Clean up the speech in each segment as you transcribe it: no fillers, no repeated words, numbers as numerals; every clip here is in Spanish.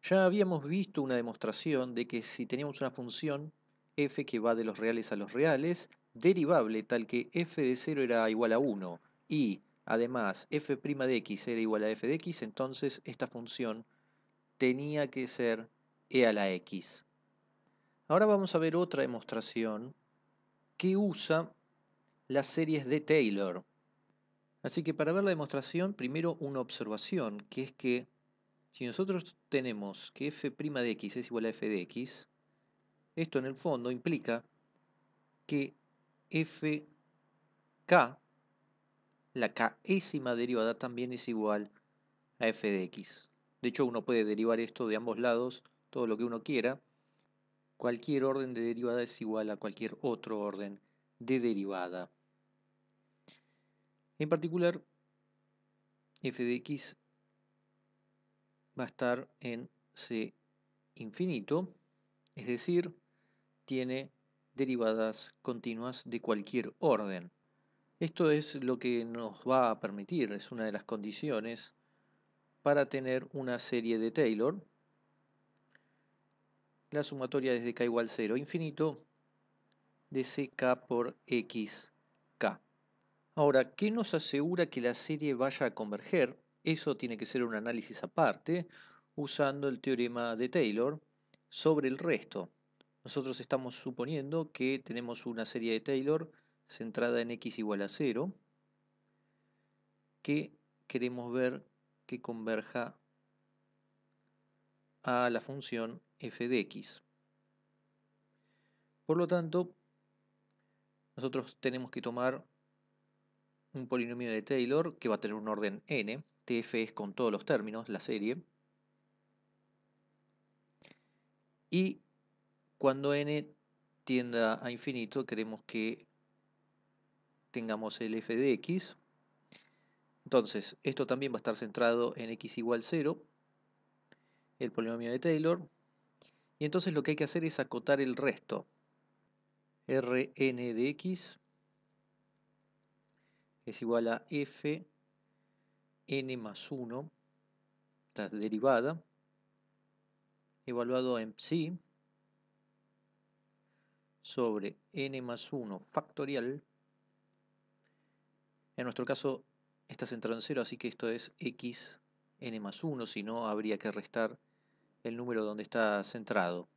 Ya habíamos visto una demostración de que si teníamos una función f que va de los reales a los reales, derivable tal que f de 0 era igual a 1 y además f' de x era igual a f de x, entonces esta función tenía que ser e a la x. Ahora vamos a ver otra demostración que usa las series de Taylor. Así que para ver la demostración, primero una observación, que es que si nosotros tenemos que f' de x es igual a f de x, esto en el fondo implica que fk, la késima derivada, también es igual a f de x. De hecho, uno puede derivar esto de ambos lados, todo lo que uno quiera. Cualquier orden de derivada es igual a cualquier otro orden de derivada. En particular, f de x va a estar en c infinito, es decir, tiene derivadas continuas de cualquier orden. Esto es lo que nos va a permitir, es una de las condiciones para tener una serie de Taylor. La sumatoria desde k igual 0 a infinito de ck por xk. Ahora, ¿qué nos asegura que la serie vaya a converger? Eso tiene que ser un análisis aparte, usando el teorema de Taylor sobre el resto. Nosotros estamos suponiendo que tenemos una serie de Taylor centrada en x igual a 0, que queremos ver que converja a la función f de x. Por lo tanto, nosotros tenemos que tomar un polinomio de Taylor que va a tener un orden n, tf es con todos los términos, la serie, y cuando n tienda a infinito queremos que tengamos el f de x. Entonces, esto también va a estar centrado en x igual 0, el polinomio de Taylor, y entonces lo que hay que hacer es acotar el resto. Rn de x es igual a f n más 1, la derivada, evaluado en psi, sobre n más 1 factorial. En nuestro caso está centrado en 0, así que esto es x n más 1, si no habría que restar el número donde está centrado.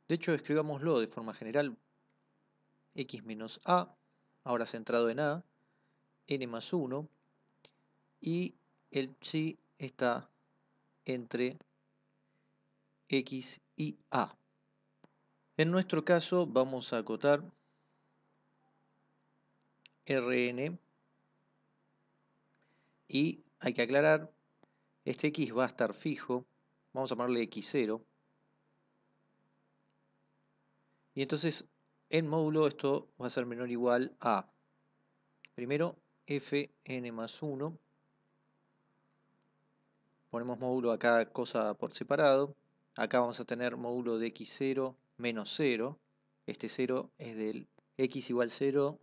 De hecho, escribámoslo de forma general, x menos a, ahora centrado en a, n más 1, y el psi está entre x y a. En nuestro caso vamos a acotar Rn y hay que aclarar, este x va a estar fijo, vamos a llamarle x0, y entonces en módulo esto va a ser menor o igual a, primero, fn más 1, ponemos módulo a cada cosa por separado, acá vamos a tener módulo de x0 menos 0, este 0 es del x igual 0,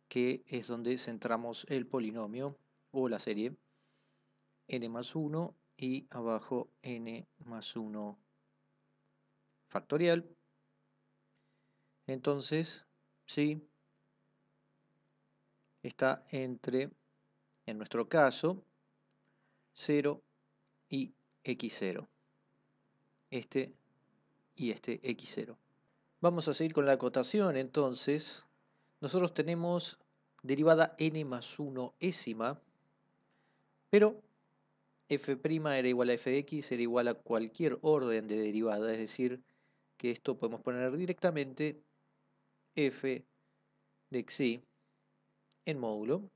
que es donde centramos el polinomio o la serie, n más 1 y abajo n más 1 factorial. Entonces, sí, está entre, en nuestro caso, 0 y x0. Este y este x0. Vamos a seguir con la acotación, entonces. Nosotros tenemos derivada n más 1 ésima, pero f' era igual a f de x, era igual a cualquier orden de derivada, es decir, que esto podemos poner directamente f de xi en módulo.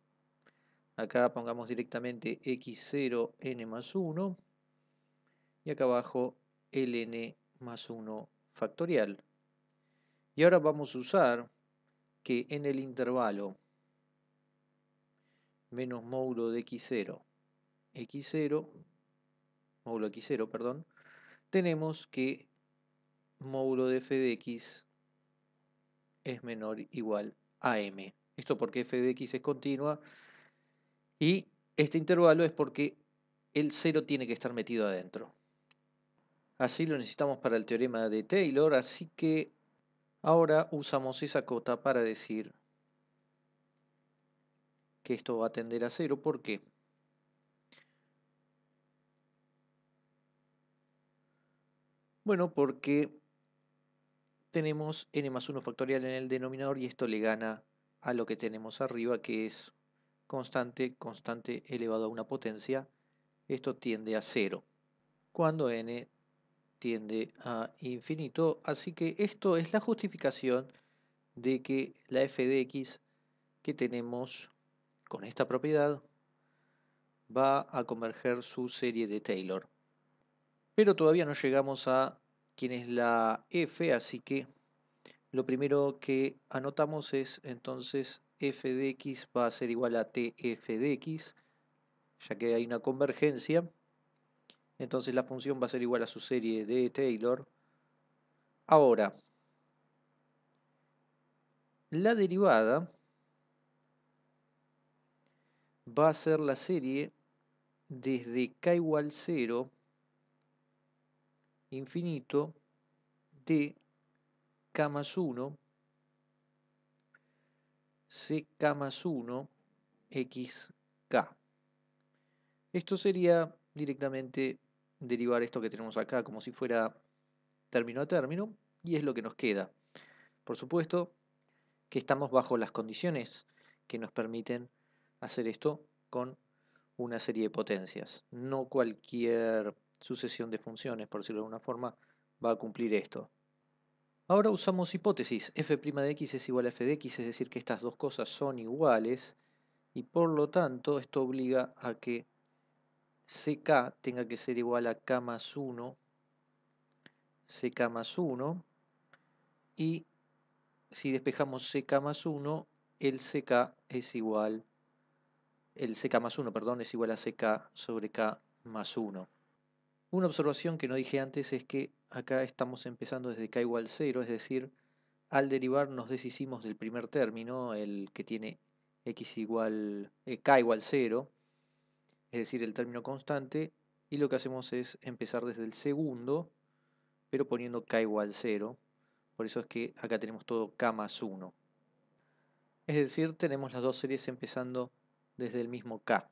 Acá pongamos directamente x0 n más 1 y acá abajo ln más 1 factorial. Y ahora vamos a usar que en el intervalo menos módulo de x0, módulo x0, perdón, tenemos que módulo de f de x es menor o igual a m. Esto porque f de x es continua y este intervalo es porque el 0 tiene que estar metido adentro. Así lo necesitamos para el teorema de Taylor, así que ahora usamos esa cota para decir que esto va a tender a 0. ¿Por qué? Bueno, porque tenemos n más 1 factorial en el denominador y esto le gana a lo que tenemos arriba, que es constante elevado a una potencia. Esto tiende a 0 cuando n tiende a infinito. Así que esto es la justificación de que la f de x que tenemos con esta propiedad va a converger su serie de Taylor. Pero todavía no llegamos a quién es la f, así que lo primero que anotamos es entonces f de x va a ser igual a tf de x, ya que hay una convergencia. Entonces la función va a ser igual a su serie de Taylor. Ahora, la derivada va a ser la serie desde k igual 0 infinito de k más 1 ck más 1 xk. Esto sería directamente derivar esto que tenemos acá como si fuera término a término, y es lo que nos queda. Por supuesto que estamos bajo las condiciones que nos permiten hacer esto con una serie de potencias. No cualquier sucesión de funciones, por decirlo de alguna forma, va a cumplir esto. Ahora usamos hipótesis. F' de x es igual a f de x, es decir que estas dos cosas son iguales, y por lo tanto esto obliga a que ck tenga que ser igual a k más 1, ck más 1, y si despejamos ck más 1, el ck es igual, el ck más 1, perdón, es igual a ck sobre k más 1. Una observación que no dije antes es que acá estamos empezando desde k igual 0, es decir, al derivar nos deshicimos del primer término, el que tiene x igual, k igual 0, es decir, el término constante, y lo que hacemos es empezar desde el segundo, pero poniendo k igual 0. Por eso es que acá tenemos todo k más 1. Es decir, tenemos las dos series empezando desde el mismo k.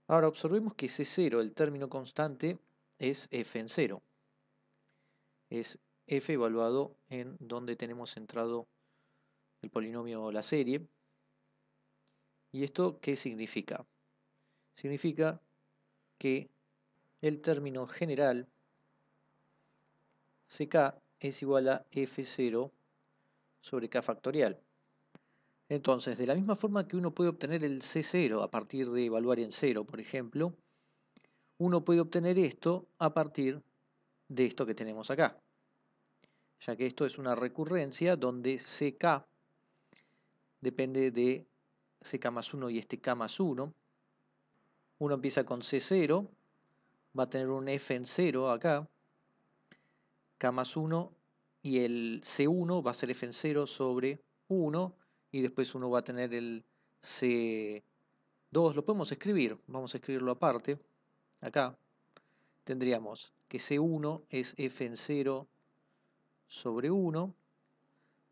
Ahora observemos que C0, el término constante, es f en 0. Es f evaluado en donde tenemos centrado el polinomio o la serie. ¿Y esto qué significa? Significa que el término general ck es igual a f0 sobre k factorial. Entonces, de la misma forma que uno puede obtener el C0 a partir de evaluar en 0, por ejemplo, uno puede obtener esto a partir de esto que tenemos acá, ya que esto es una recurrencia donde ck depende de ck más 1 y este k más 1. Uno empieza con C0, va a tener un f en 0 acá, k más 1, y el C1 va a ser f en 0 sobre 1, y después uno va a tener el C2, lo podemos escribir, vamos a escribirlo aparte, acá tendríamos que C1 es f en 0 sobre 1,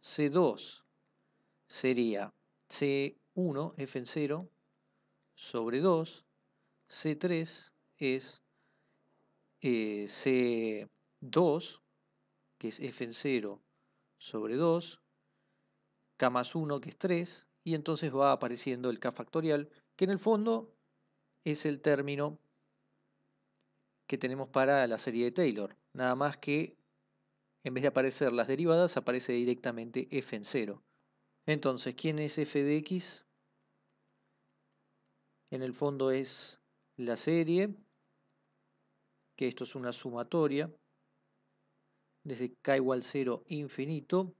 C2 sería C1 f en 0 sobre 2, C3 es C2, que es f en 0 sobre 2, k más 1, que es 3, y entonces va apareciendo el k factorial, que en el fondo es el término que tenemos para la serie de Taylor, nada más que en vez de aparecer las derivadas aparece directamente f en 0. Entonces, ¿quién es f de x? En el fondo es la serie, que esto es una sumatoria, desde k igual 0 infinito,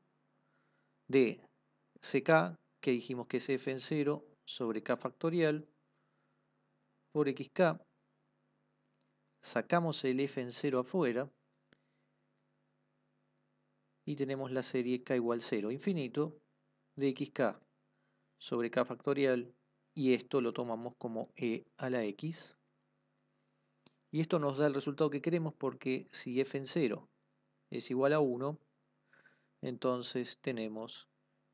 de ck, que dijimos que es f en 0, sobre k factorial, por xk, sacamos el f en 0 afuera, y tenemos la serie k igual 0 infinito, de xk sobre k factorial, y esto lo tomamos como e a la x, Y esto nos da el resultado que queremos porque si f en 0 es igual a 1, entonces tenemos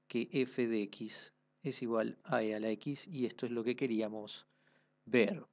que f de x es igual a e a la x y esto es lo que queríamos ver.